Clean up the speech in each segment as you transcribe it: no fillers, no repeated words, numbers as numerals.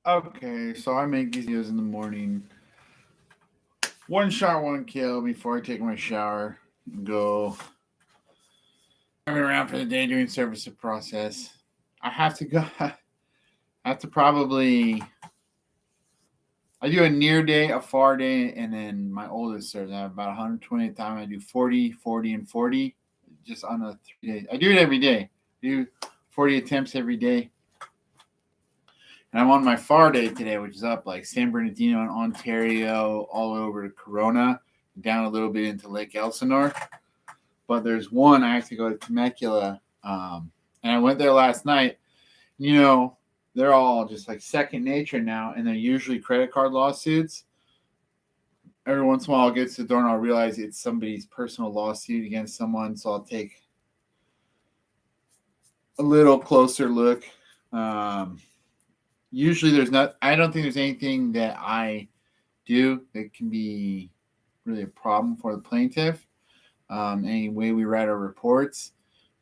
Okay, so I make these videos in the morning. One shot, one kill before I take my shower and go driving around for the day doing service of process. I have to go. I have to probably. I do a near day, a far day, and then my oldest serves. I have about 120 at a time. I do 40, 40, and 40 just on a 3 days. I do it every day. I do 40 attempts every day. And I'm on my far day today, which is up like San Bernardino and Ontario, all over to Corona, down a little bit into Lake Elsinore. But there's one I have to go to Temecula, and I went there last night. You know, they're all just like second nature now, and they're usually credit card lawsuits. Every once in a while, I'll get to the door and I'll realize it's somebody's personal lawsuit against someone, so I'll take a little closer look. Usually there's not, I don't think there's anything that I do that can be really a problem for the plaintiff, any way we write our reports,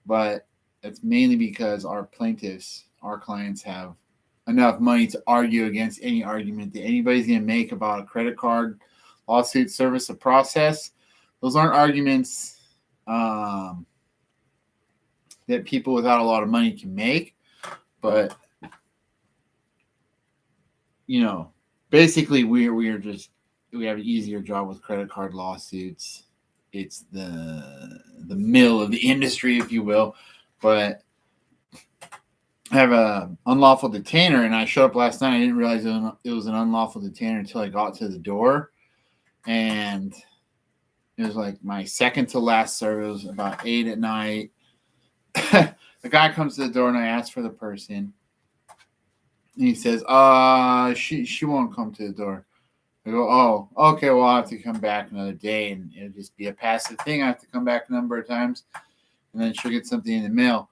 but it's mainly because our plaintiffs, our clients, have enough money to argue against any argument that anybody's going to make about a credit card lawsuit, service of process. Those aren't arguments that people without a lot of money can make, but basically we have an easier job with credit card lawsuits. It's the mill of the industry, if you will. But I have a unlawful detainer, and I showed up last night. I didn't realize it was an unlawful detainer until I got to the door, and it was like my second to last service, about 8 at night. The guy comes to the door, and I ask for the person. And he says, she won't come to the door. I go, oh, okay, well, I'll have to come back another day, and it'll just be a passive thing. I have to come back a number of times, and then she'll get something in the mail.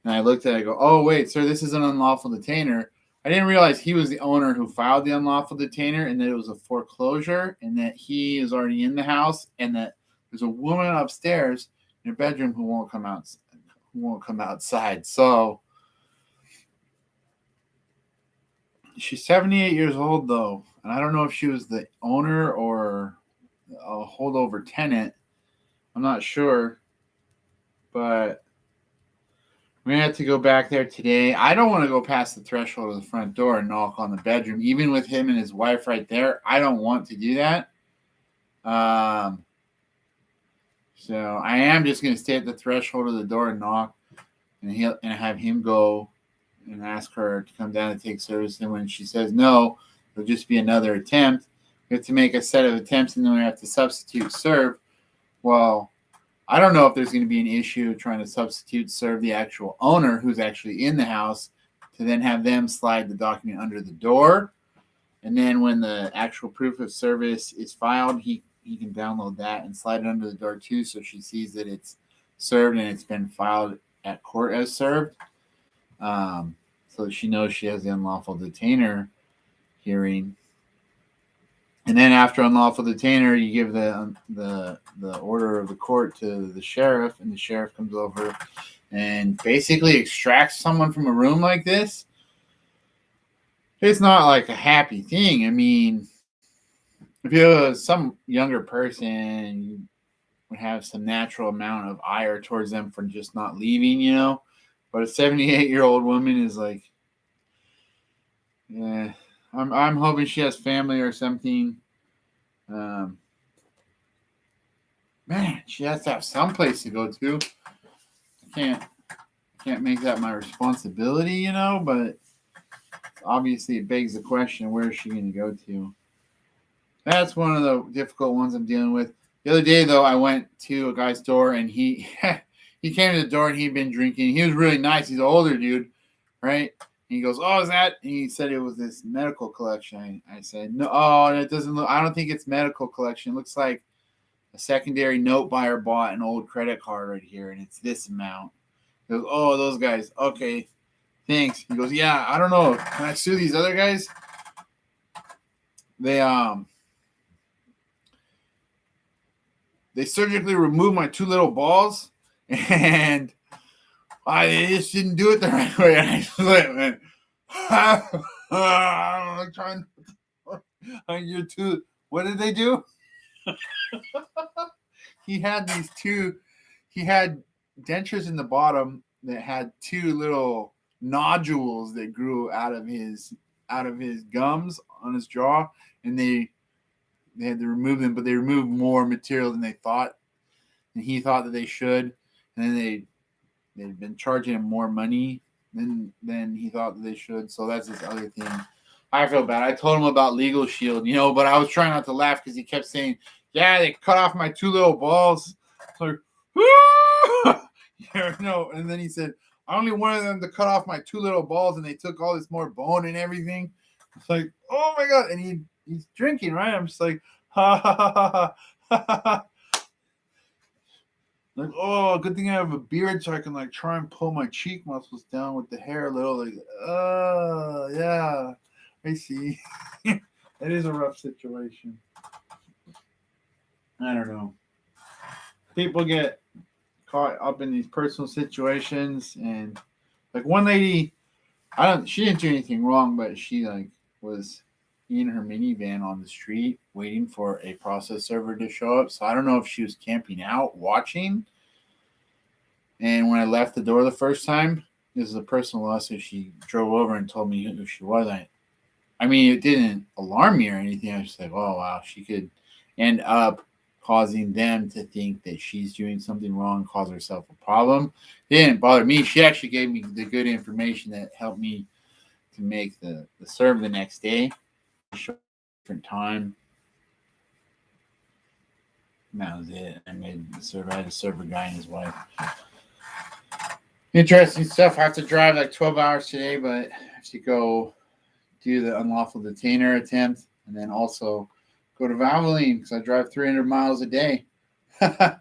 And I looked at it, I go, oh, wait, sir, this is an unlawful detainer. I didn't realize he was the owner who filed the unlawful detainer, and that it was a foreclosure, and that he is already in the house, and that there's a woman upstairs in her bedroom who won't come outside. So she's 78 years old, though, and I don't know if she was the owner or a holdover tenant. I'm not sure, but we're going to have to go back there today. I don't want to go past the threshold of the front door and knock on the bedroom, even with him and his wife right there. I don't want to do that. So I am just going to stay at the threshold of the door and knock, and have him go and ask her to come down and take service. And when she says no, it'll just be another attempt. We have to make a set of attempts, and then we have to substitute serve. Well, I don't know if there's going to be an issue trying to substitute serve the actual owner who's actually in the house, to then have them slide the document under the door. And then when the actual proof of service is filed, he can download that and slide it under the door too, so she sees that it's served and it's been filed at court as served. So she knows she has the unlawful detainer hearing. And then after unlawful detainer, you give the order of the court to the sheriff, and the sheriff comes over and basically extracts someone from a room like this. It's not like a happy thing. I mean, if you were some younger person, you would have some natural amount of ire towards them for just not leaving, But a 78-year-old woman is like, yeah, I'm hoping she has family or something. Man, she has to have some place to go to. I can't make that my responsibility, but obviously it begs the question, where is she going to go to? That's one of the difficult ones I'm dealing with. The other day, though, I went to a guy's door, and he came to the door, and he'd been drinking. He was really nice. He's an older dude, right? And he goes, oh, is that? And he said it was this medical collection. I said, no, it doesn't look. I don't think it's medical collection. It looks like a secondary note buyer bought an old credit card right here, and it's this amount. He goes, oh, those guys. Okay, thanks. He goes, yeah, I don't know. Can I sue these other guys? They surgically removed my two little balls, and they just didn't do it the right way. And I was like, man, I'm trying. You're too. What did they do? He had these two. He had dentures in the bottom that had two little nodules that grew out of his gums on his jaw, and they had to remove them, but they removed more material than they thought, and he thought that they should, and then they've been charging him more money than he thought that they should. So that's this other thing. I feel bad. I told him about Legal Shield, but I was trying not to laugh because he kept saying, "Yeah, they cut off my two little balls." Like, yeah, no. And then he said, "I only wanted them to cut off my two little balls, and they took all this more bone and everything." It's like, oh my god! And he's drinking, right? I'm just like, ha ha ha ha ha ha. Like, oh, good thing I have a beard so I can like try and pull my cheek muscles down with the hair a little. Like, yeah, I see. It is a rough situation. I don't know. People get caught up in these personal situations, and like one lady, she didn't do anything wrong, but she like was in her minivan on the street waiting for a process server to show up. So I don't know if she was camping out watching. And when I left the door the first time, this is a personal lawsuit. She drove over and told me who she was. I mean, it didn't alarm me or anything. I was just like, oh wow, she could end up causing them to think that she's doing something wrong, cause herself a problem. It didn't bother me. She actually gave me the good information that helped me to make the serve the next day. Different time. And that was it. I made the server. I had a server guy and his wife. Interesting stuff. I have to drive like 12 hours today, but I have to go do the unlawful detainer attempt and then also go to Valvoline because I drive 300 miles a day. That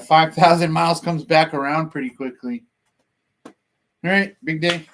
5,000 miles comes back around pretty quickly. All right, big day.